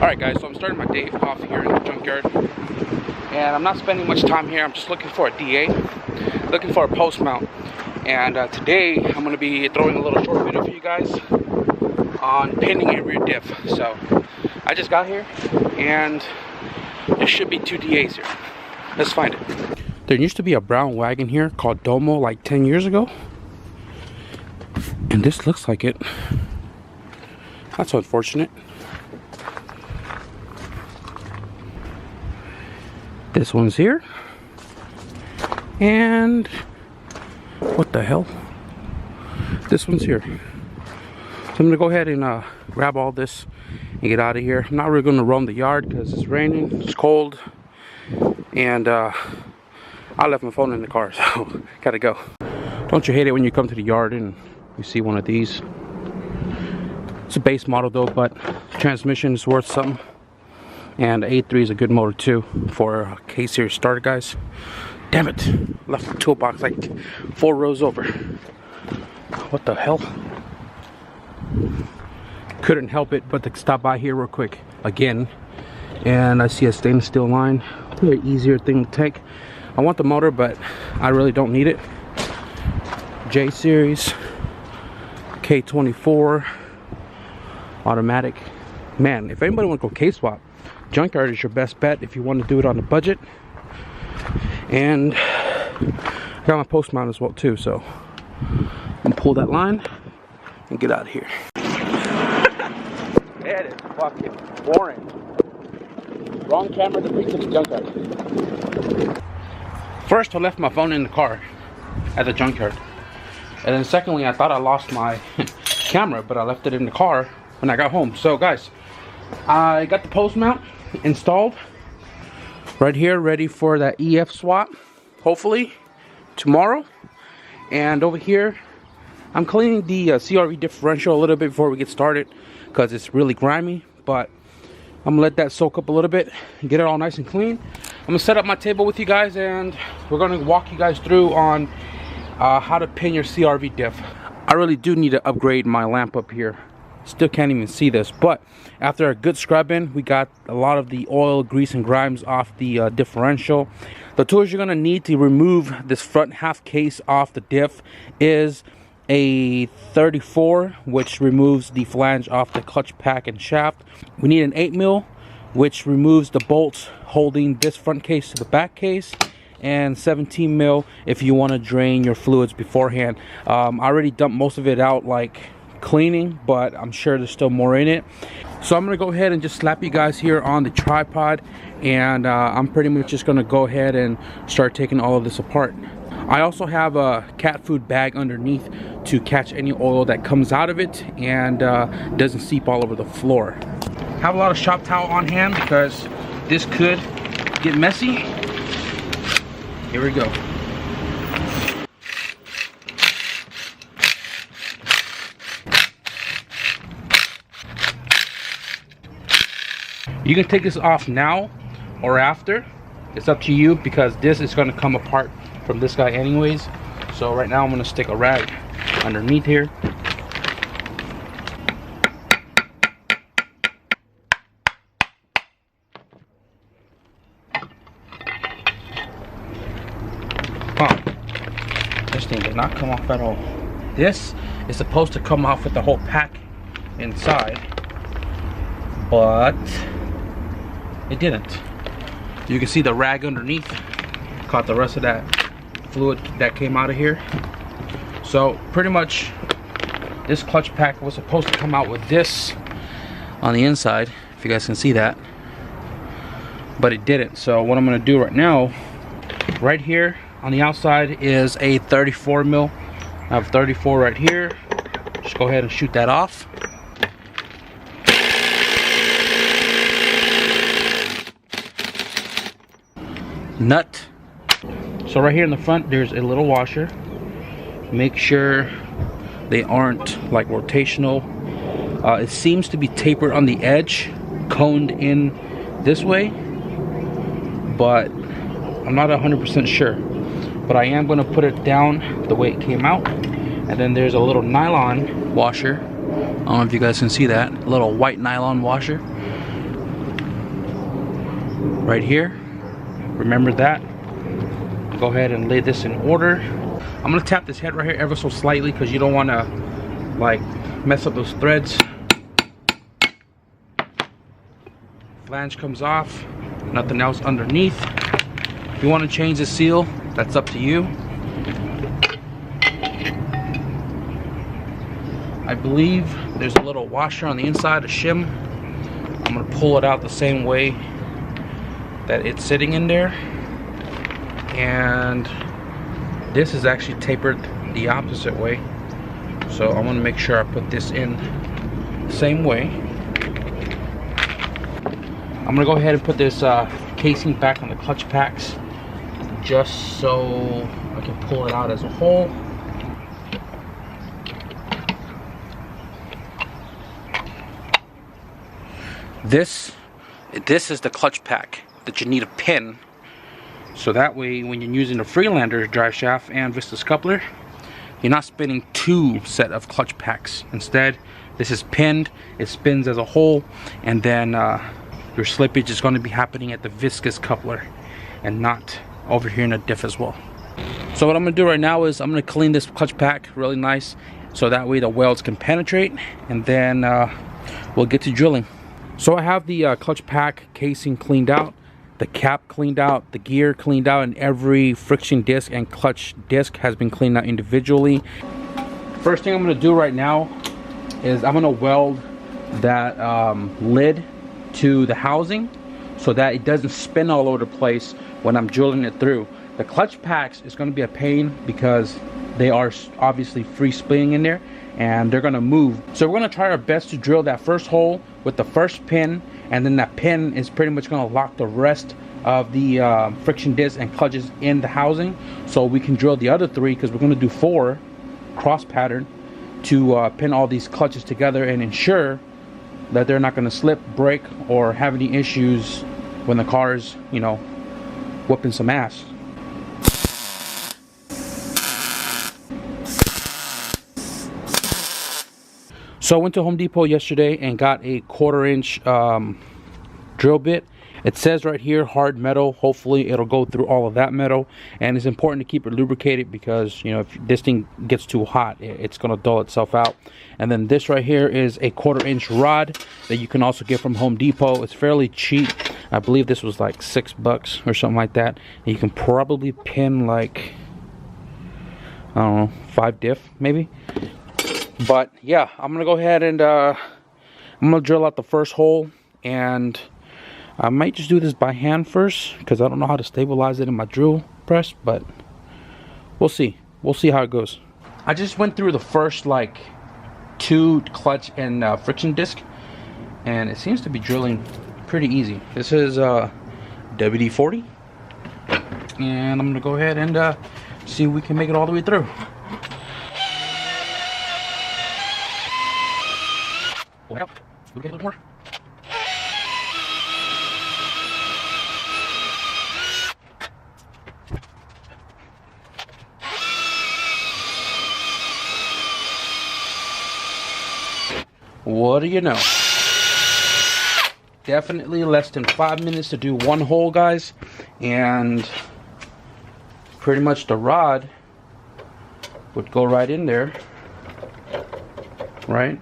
Alright guys, so I'm starting my day off here in the junkyard, and I'm not spending much time here. I'm just looking for a DA, looking for a post mount, and today I'm going to be throwing a little short video for you guys on pinning a rear diff. So I just got here and there should be 2 DAs here. Let's find it. There used to be a brown wagon here called Domo like 10 years ago, and this looks like it. That's unfortunate. This one's here, and what the hell? This one's here. So I'm gonna go ahead and grab all this and get out of here. I'm not really gonna roam the yard because it's raining, it's cold, and I left my phone in the car, so gotta go. Don't you hate it when you come to the yard and you see one of these? It's a base model though, but transmission is worth something. And the A3 is a good motor too for a K-series starter, guys. Damn it, left the toolbox like 4 rows over. What the hell? Couldn't help it but to stop by here real quick again, and I see a stainless steel line. Very easier thing to take. I want the motor, but I really don't need it. J series, K24, automatic. Man, if anybody want to go K-swap, junkyard is your best bet if you want to do it on a budget. And I got my post mount as well too, so I'm gonna pull that line and get out of here. That is fucking boring. Wrong camera to bring to the junkyard. First, I left my phone in the car at the junkyard, and then secondly, I thought I lost my camera, but I left it in the car when I got home. So guys, I got the post mount installed right here, ready for that EF swap, hopefully tomorrow. And over here, I'm cleaning the Crv differential a little bit before we get started because it's really grimy, but I'm gonna let that soak up a little bit and get it all nice and clean. I'm gonna set up my table with you guys, and we're gonna walk you guys through on how to pin your Crv diff. I really do need to upgrade my lamp up here. Still can't even see this, but after a good scrubbing, we got a lot of the oil, grease, and grimes off the differential. The tools you're gonna need to remove this front half case off the diff is a 34, which removes the flange off the clutch pack and shaft. We need an 8mm, which removes the bolts holding this front case to the back case, and 17mm if you want to drain your fluids beforehand. I already dumped most of it out, like cleaning, but I'm sure there's still more in it. So I'm gonna go ahead and just slap you guys here on the tripod, and I'm pretty much just gonna go ahead and start taking all of this apart. I also have a cat food bag underneath to catch any oil that comes out of it and doesn't seep all over the floor. Have a lot of shop towel on hand because this could get messy. Here we go. You can take this off now or after. It's up to you because this is going to come apart from this guy anyways. So right now I'm going to stick a rag underneath here. This thing did not come off at all. This is supposed to come off with the whole pack inside, but it didn't. You can see the rag underneath caught the rest of that fluid that came out of here. So pretty much this clutch pack was supposed to come out with this on the inside, if you guys can see that, but it didn't. So what I'm going to do right now, right here on the outside is a 34mm. I have 34 right here. Just go ahead and shoot that off. Nut. So right here in the front there's a little washer. Make sure they aren't like rotational. It seems to be tapered on the edge, coned in this way, but I'm not 100% sure. But I am going to put it down the way it came out. And then there's a little nylon washer. I don't know if you guys can see that. A little white nylon washer. right here. Remember that. Go ahead and lay this in order. I'm gonna tap this head right here ever so slightly because you don't want to like mess up those threads. Flange comes off, nothing else underneath. If you want to change the seal, that's up to you. I believe there's a little washer on the inside, a shim. I'm gonna pull it out the same way that it's sitting in there. And this is actually tapered the opposite way. So I want to make sure I put this in the same way. I'm gonna go ahead and put this casing back on the clutch packs just so I can pull it out as a whole. This is the clutch pack that you need a pin, so that way when you're using the Freelander drive shaft and Viscous coupler, you're not spinning two set of clutch packs. Instead, this is pinned, it spins as a whole, and then your slippage is going to be happening at the Viscous coupler and not over here in the diff as well. So what I'm going to do right now is I'm going to clean this clutch pack really nice so that way the welds can penetrate, and then we'll get to drilling. So I have the clutch pack casing cleaned out, the cap cleaned out, the gear cleaned out, and every friction disc and clutch disc has been cleaned out individually. First thing I'm going to do right now is I'm going to weld that lid to the housing so that it doesn't spin all over the place when I'm drilling it through. The clutch packs is going to be a pain because they are obviously free spinning in there and they're going to move. So we're going to try our best to drill that first hole with the first pin, and then that pin is pretty much going to lock the rest of the friction discs and clutches in the housing, so we can drill the other three, because we're going to do 4 cross pattern to pin all these clutches together and ensure that they're not going to slip, break, or have any issues when the car is, you know, whooping some ass. So I went to Home Depot yesterday and got a 1/4 inch drill bit. It says right here hard metal. Hopefully it'll go through all of that metal, and it's important to keep it lubricated because, you know, if this thing gets too hot, it's going to dull itself out. And then this right here is a 1/4 inch rod that you can also get from Home Depot. It's fairly cheap. I believe this was like $6 or something like that. And you can probably pin like, I don't know, 5 diff maybe. But yeah, I'm gonna go ahead and I'm gonna drill out the first hole, and I might just do this by hand first because I don't know how to stabilize it in my drill press, but we'll see how it goes. I just went through the first like 2 clutch and friction disc, and it seems to be drilling pretty easy. This is WD-40, and I'm gonna go ahead and see if we can make it all the way through. Out. We'll get a little more. What do you know? Definitely less than 5 minutes to do 1 hole, guys, and pretty much the rod would go right in there, right?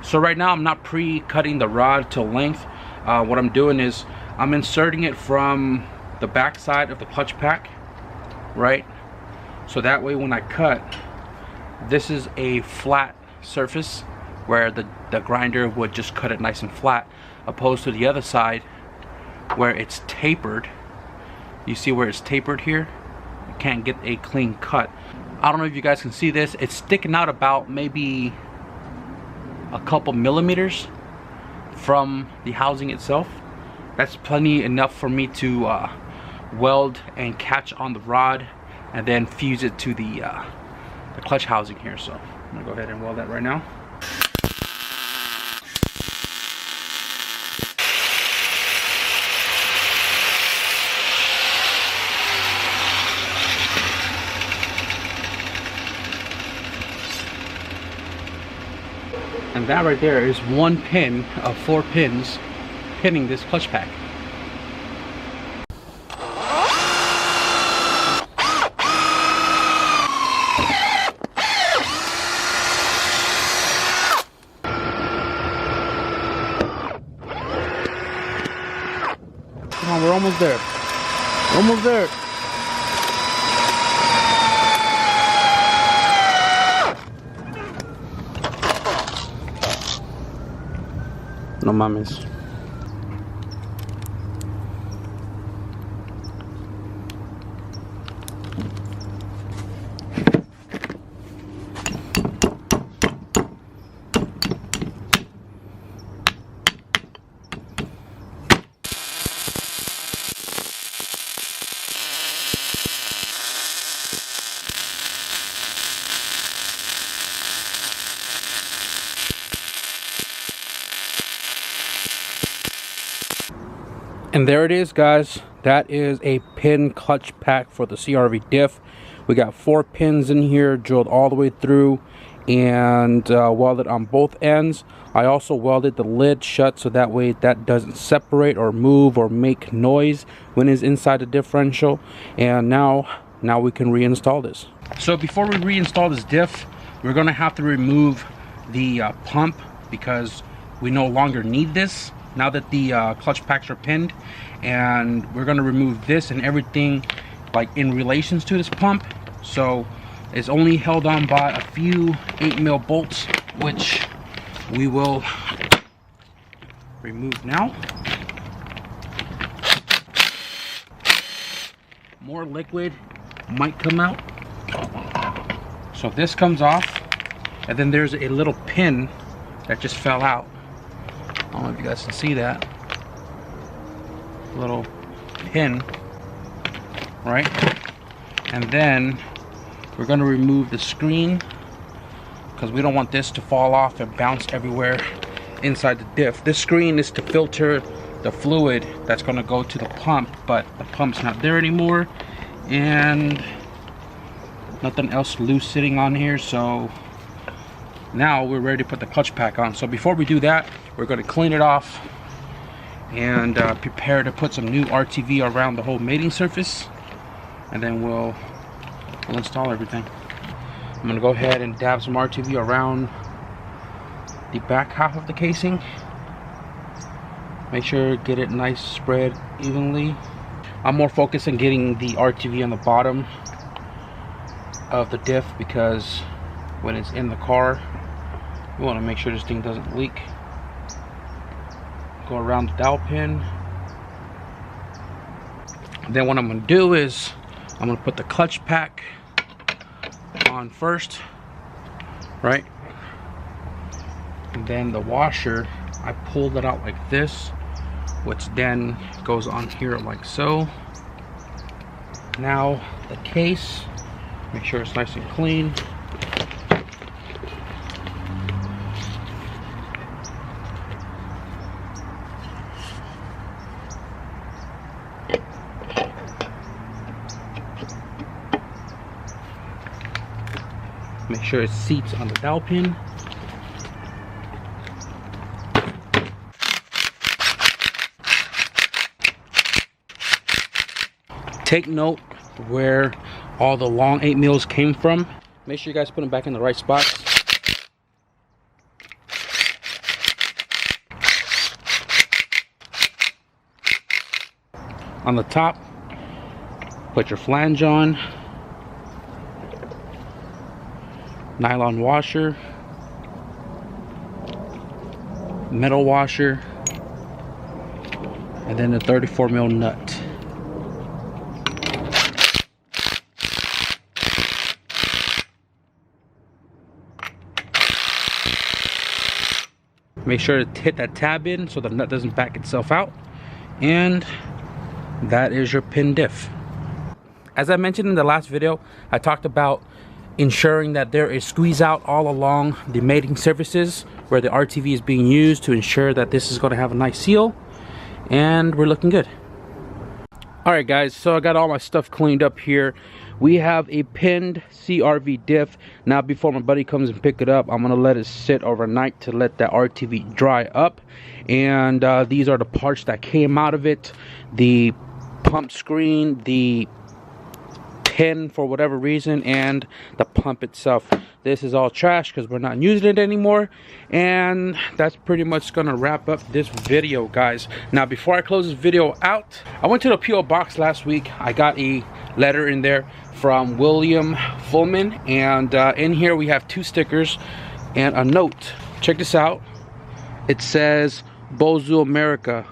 So right now I'm not pre-cutting the rod to length. What I'm doing is I'm inserting it from the back side of the clutch pack, right? So that way when I cut, this is a flat surface where the grinder would just cut it nice and flat, opposed to the other side where it's tapered. You see where it's tapered here? You can't get a clean cut. I don't know if you guys can see this. It's sticking out about maybe a couple millimeters from the housing itself. That's plenty enough for me to weld and catch on the rod and then fuse it to the clutch housing here. So I'm gonna go ahead and weld that right now. And that right there is 1 pin of 4 pins pinning this clutch pack. Come on, we're almost there. Almost there. No mames. And there it is, guys. That is a pin clutch pack for the CRV Diff. We got 4 pins in here, drilled all the way through, and welded on both ends. I also welded the lid shut so that way that doesn't separate or move or make noise when it's inside the differential. And now we can reinstall this. So before we reinstall this diff, we're gonna have to remove the pump because we no longer need this now that the clutch packs are pinned. And we're going to remove this and everything like in relations to this pump. So it's only held on by a few 8mm bolts, which we will remove now. More liquid might come out. So this comes off, and then there's a little pin that just fell out. I don't know if you guys can see that little pin, right? And then we're going to remove the screen because we don't want this to fall off and bounce everywhere inside the diff. This screen is to filter the fluid that's going to go to the pump, but the pump's not there anymore, and nothing else loose sitting on here. So now we're ready to put the clutch pack on. So before we do that, we're going to clean it off and prepare to put some new RTV around the whole mating surface, and then we'll install everything. I'm going to go ahead and dab some RTV around the back half of the casing. Make sure get it nice spread evenly. I'm more focused on getting the RTV on the bottom of the diff because when it's in the car, we want to make sure this thing doesn't leak. Go around the dowel pin. Then what I'm going to do is I'm going to put the clutch pack on first, right? And then the washer, I pulled it out like this, which then goes on here like so. Now the case, make sure it's nice and clean. Make sure it seats on the dowel pin. Take note where all the long 8mm came from. Make sure you guys put them back in the right spots. On the top, put your flange on. Nylon washer, metal washer, and then the 34mm nut. Make sure to hit that tab in so the nut doesn't back itself out. And that is your pin diff. As I mentioned in the last video, I talked about ensuring that there is squeeze out all along the mating surfaces where the RTV is being used to ensure that this is going to have a nice seal, and we're looking good. Alright guys, so I got all my stuff cleaned up here. we have a pinned CRV diff. Now before my buddy comes and pick it up, I'm gonna let it sit overnight to let that RTV dry up. And these are the parts that came out of it: the pump screen, the pin for whatever reason, and the pump itself. This is all trash because we're not using it anymore. And that's pretty much gonna wrap up this video, guys. Now before I close this video out, I went to the PO box last week. I got a letter in there from William Fullman, and in here we have 2 stickers and a note. Check this out. It says Bozu America,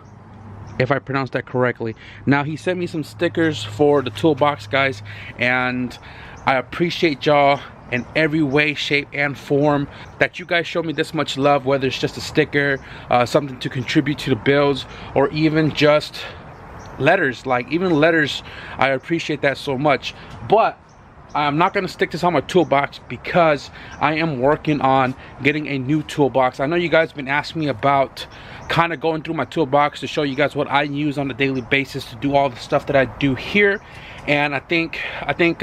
if I pronounced that correctly. Now he sent me some stickers for the toolbox, guys, and I appreciate y'all in every way, shape, and form that you guys show me this much love, whether it's just a sticker, something to contribute to the builds, or even just letters. Like even letters, I appreciate that so much. But I'm not going to stick this on my toolbox because I am working on getting a new toolbox. I know you guys have been asking me about kind of going through my toolbox to show you guys what I use on a daily basis to do all the stuff that I do here. And I think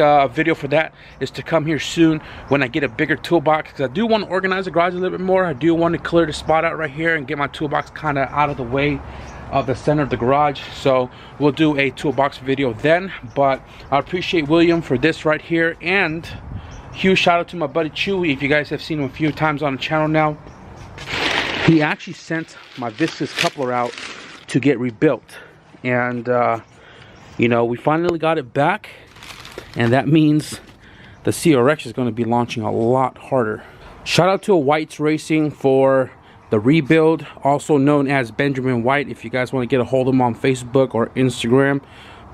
a video for that is to come here soon when I get a bigger toolbox, because I do want to organize the garage a little bit more. I do want to clear the spot out right here and get my toolbox kind of out of the way of the center of the garage. So we'll do a toolbox video then. But I appreciate William for this right here, and huge shout out to my buddy Chewy. If you guys have seen him a few times on the channel now, he actually sent my Viscous coupler out to get rebuilt. And you know, we finally got it back, and that means the CRX is going to be launching a lot harder. Shout out to Y&S Racing for the rebuild, also known as Benjamin White. If you guys want to get a hold of him on Facebook or Instagram,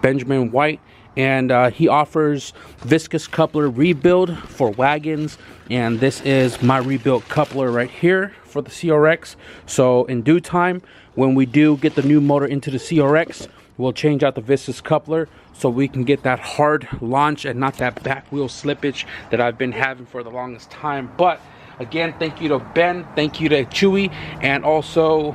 Benjamin White. And he offers Viscous coupler rebuild for wagons, and this is my rebuilt coupler right here for the CRX. So in due time, when we do get the new motor into the CRX, we'll change out the Viscous coupler so we can get that hard launch and not that back wheel slippage that I've been having for the longest time. But again, thank you to Ben, thank you to Chewy, and also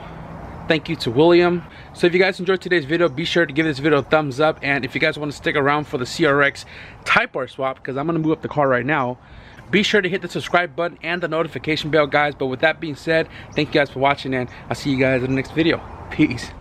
thank you to William. So if you guys enjoyed today's video, be sure to give this video a thumbs up. And if you guys want to stick around for the CRX Type R swap, because I'm going to move up the car right now, be sure to hit the subscribe button and the notification bell, guys. But with that being said, thank you guys for watching, and I'll see you guys in the next video. Peace.